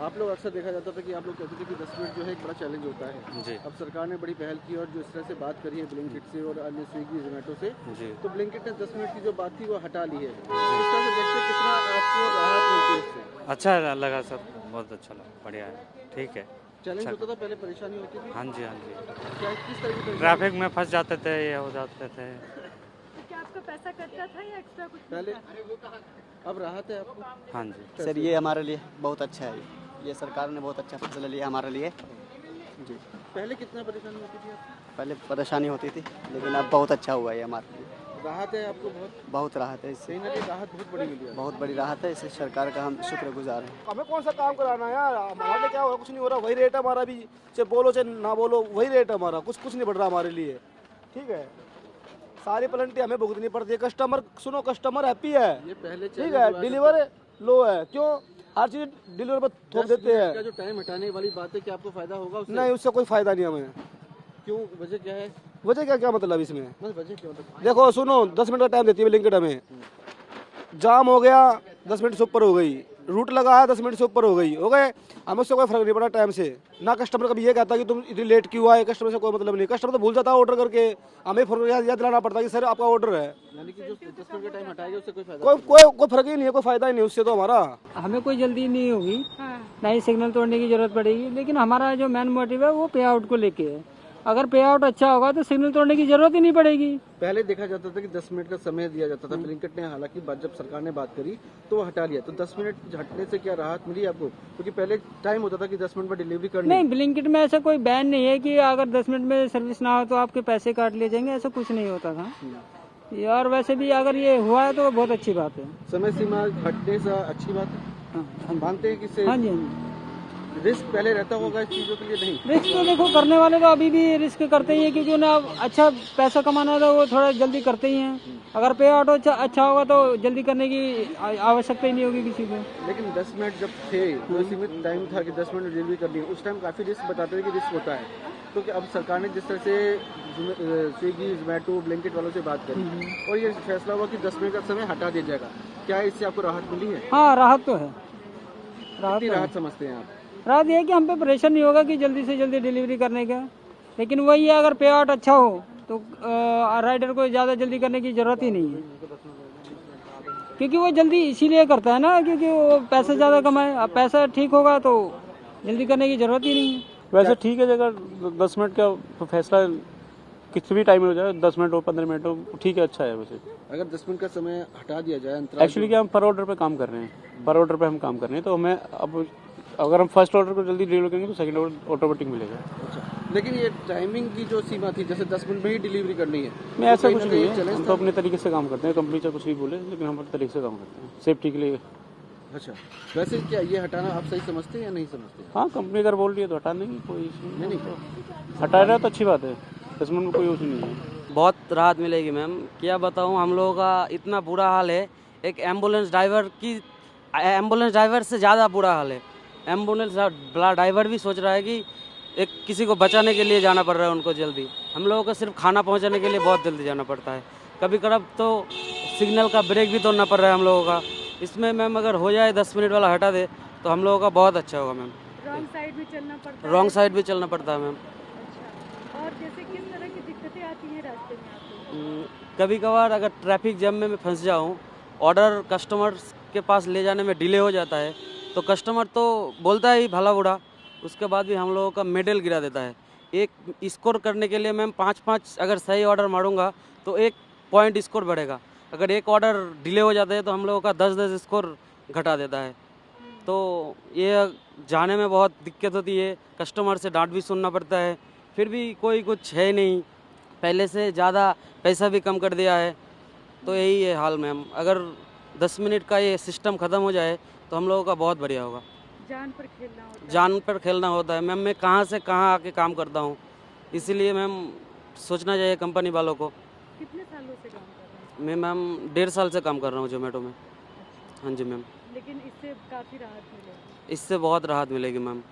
आप लोग अक्सर देखा जाता था कि आप लोग कहते थे कि 10 मिनट जो है एक बड़ा चैलेंज होता है। जी अब सरकार ने बड़ी पहल की और जो इस तरह से बात करी है ब्लिंकिट से और अन्य स्विगी जोमेटो से, जी तो ब्लिंकिट ने 10 मिनट की जो बात थी वो हटा ली है। इस तरह से देखते कितना आपको राहत मिलती है इससे? अच्छा लगा सर, बहुत अच्छा लगा, बढ़िया है, ठीक है। चैलेंज अच्छा, होता था, पहले परेशानी होती थी। हाँ जी हाँ जी, क्या किस तरह की परेशानी? ट्रैफिक में फंस जाते थे, ये हो जाते थे। तो क्या आपका पैसा कटता था या एक्स्ट्रा कुछ पहले मिलता था? अब राहत है आपको? हाँ जी सर ये हमारे लिए बहुत अच्छा है, ये सरकार ने बहुत अच्छा फैसला लिया हमारे लिए जी। पहले कितना परेशानी होती थी आपको? पहले परेशानी होती थी लेकिन अब बहुत अच्छा हुआ है हमारे लिए, राहत है आपको? बहुत राहत है इससे, कहीं ना कहीं राहत बहुत बड़ी मिली है। बहुत बड़ी राहत है, इससे सरकार का हम शुक्रगुजार हैं। हमें कौन सा काम कराना है यार, हमारे क्या हो रहा, कुछ नहीं हो रहा, वही रेट है हमारा भी, चाहे बोलो चाहे ना बोलो वही रेट है हमारा, कुछ नहीं बढ़ रहा हमारे लिए। ठीक है, सारी पेनल्टी हमें भुगतनी पड़ती है। कस्टमर सुनो, कस्टमर हैप्पी है, ये पहले ठीक है, डिलीवर लो है, क्यों हर चीज डिलीवर पर थोप देते का हैं। जो टाइम हटाने वाली बात है, क्या आपको फायदा होगा उससे? नहीं, उससे कोई फायदा नहीं हमें। क्यों, वजह क्या है? वजह क्या क्या मतलब इसमें, वजह क्या मतलब? देखो सुनो, 10 मिनट का टाइम देती है ब्लिंकिट हमें, जाम हो गया 10 मिनट से ऊपर हो गई, रूट लगा है 10 मिनट से ऊपर हो गए, हमें उससे कोई फर्क नहीं पड़ा टाइम से। ना कस्टमर कभी ये कहता कि तुम इतनी लेट क्यों आए, कस्टमर से कोई मतलब नहीं, कस्टमर तो भूल जाता है ऑर्डर करके, हमें फर्क याद दिलाना पड़ता है कि सर आपका ऑर्डर है। यानी कि जो 10 मिनट का टाइम हटाएगा उससे कोई फायदा कोई फर्क ही नहीं है, कोई फायदा ही नहीं उससे तो हमारा। हमें कोई जल्दी नहीं होगी, हाँ। ना ही सिग्नल तोड़ने की जरूरत पड़ेगी, लेकिन हमारा जो मेन मोटिव है वो पे आउट को लेके है। अगर पे आउट अच्छा होगा तो सिग्नल तोड़ने की जरूरत ही नहीं पड़ेगी। पहले देखा जाता था कि 10 मिनट का समय दिया जाता था, ब्लिंकिट ने हालांकि जब सरकार ने बात करी तो वो हटा लिया। तो 10 मिनट हटने से क्या राहत मिली आपको? क्योंकि पहले टाइम होता था कि 10 मिनट में डिलीवरी करनी। नहीं, ब्लिंकिट में ऐसा कोई बैन नहीं है कि अगर 10 मिनट में सर्विस ना हो तो आपके पैसे काट लिए जाएंगे, ऐसा कुछ नहीं होता था। और वैसे भी अगर ये हुआ है तो बहुत अच्छी बात है। समय सीमा हटने से अच्छी बात है, हाँ मानते हैं कि इससे हाँ जी, हाँ जी। रिस्क पहले रहता होगा इस चीजों के लिए? नहीं, रिस्क तो देखो करने वाले तो अभी भी रिस्क करते ही हैं, क्योंकि उन्हें अच्छा पैसा कमाना है तो वो थोड़ा जल्दी करते ही हैं। अगर पे आउट अच्छा होगा तो जल्दी करने की आवश्यकता ही नहीं होगी किसी को। लेकिन 10 मिनट जब थे तो सीमित टाइम था कि 10 मिनट डिलीवरी करनी है, उस टाइम काफी रिस्क बताते थे कि रिस्क होता है। तो कि अब सरकार ने जिस तरह से स्विगी जोमेटो ब्लिंकिट वालों से बात करी और ये फैसला हुआ कि 10 मिनट का समय हटा दिया जाएगा, क्या इससे आपको राहत मिली है? हाँ, राहत तो है। कितनी राहत समझते हैं आप? राहत ये है कि हम पे प्रेशर नहीं होगा कि जल्दी से जल्दी डिलीवरी करने का, लेकिन वही है अगर पे आउट अच्छा हो तो राइडर को ज़्यादा जल्दी करने की ज़रूरत ही नहीं है, क्योंकि वो जल्दी इसीलिए करता है ना क्योंकि वो पैसा ज़्यादा कमाए। अब पैसा ठीक होगा तो जल्दी करने की ज़रूरत ही नहीं है। वैसे ठीक है, अगर 10 मिनट का फैसला किसी भी टाइम में हो जाए, 10 मिनट हो 15 मिनट हो, ठीक है, अच्छा है। वैसे अगर 10 मिनट का समय हटा दिया जाए अंतराल, एक्चुअली क्या हम पर ऑर्डर पे काम कर रहे हैं, पर ऑर्डर पे हम काम कर रहे हैं, तो हमें अब अगर हम फर्स्ट ऑर्डर को जल्दी डिलीवर करेंगे तो सेकंड ऑर्डर ऑटोमेटिक मिलेगा। अच्छा, लेकिन ये टाइमिंग की जो सीमा थी, जैसे 10 मिनट में ही डिलीवरी करनी है, नहीं, ऐसा तो कुछ कहीं नहीं ना कहीं है, हम तो अपने तरीके से काम करते हैं, कंपनी चाहे कुछ भी बोले, लेकिन हम अपने तरीके से काम करते हैं सेफ्टी के लिए। अच्छा, वैसे क्या ये हटाना आप सही समझते हैं या नहीं समझते? हाँ, कंपनी अगर बोल रही है तो हटाने की कोई इशू नहीं, नहीं, हटा रहा है तो अच्छी बात है, 10 मिनट में कोई इशू नहीं है। बहुत राहत मिलेगी मैम, क्या बताऊं, हम लोगों का इतना बुरा हाल है, एक एम्बुलेंस ड्राइवर से ज़्यादा बुरा हाल है। एम्बुलेंस ड्राइवर भी सोच रहा है कि एक किसी को बचाने के लिए जाना पड़ रहा है उनको जल्दी। हम लोगों को सिर्फ खाना पहुंचाने के लिए बहुत जल्दी जाना पड़ता है, कभी कभार तो सिग्नल का ब्रेक भी तोड़ना पड़ रहा है हम लोगों का। इसमें मैम अगर हो जाए 10 मिनट वाला हटा दे तो हम लोगों का बहुत अच्छा होगा मैम। रॉन्ग साइड भी चलना पड़ता है? रॉन्ग साइड भी चलना पड़ता है मैम। अच्छा, और जैसे किस तरह की दिक्कतें आती हैं रास्ते में आपको? कभी कभार अगर ट्रैफिक जैम में मैं फंस जाऊँ, ऑर्डर कस्टमर के पास ले जाने में डिले हो जाता है, तो कस्टमर तो बोलता है ही भला बुरा, उसके बाद भी हम लोगों का मेडल गिरा देता है। एक स्कोर करने के लिए मैम 5-5 अगर सही ऑर्डर मारूंगा तो 1 पॉइंट स्कोर बढ़ेगा। अगर एक ऑर्डर डिले हो जाता है तो हम लोगों का 10-10 स्कोर घटा देता है। तो ये जाने में बहुत दिक्कत होती है, कस्टमर से डांट भी सुनना पड़ता है, फिर भी कोई कुछ है नहीं, पहले से ज़्यादा पैसा भी कम कर दिया है। तो यही है हाल मैम, अगर 10 मिनट का ये सिस्टम ख़त्म हो जाए तो हम लोगों का बहुत बढ़िया होगा। जान पर खेलना होता है? जान पर खेलना होता है मैम, मैं कहाँ से कहाँ आके काम करता हूँ, इसीलिए मैम सोचना चाहिए कंपनी वालों को। कितने सालों से काम कर रहे हैं? मैं मैम 1.5 साल से काम कर रहा हूँ जोमेटो में। हाँ जी मैम। लेकिन इससे काफ़ी राहत मिलेगी? इससे बहुत राहत मिलेगी मैम।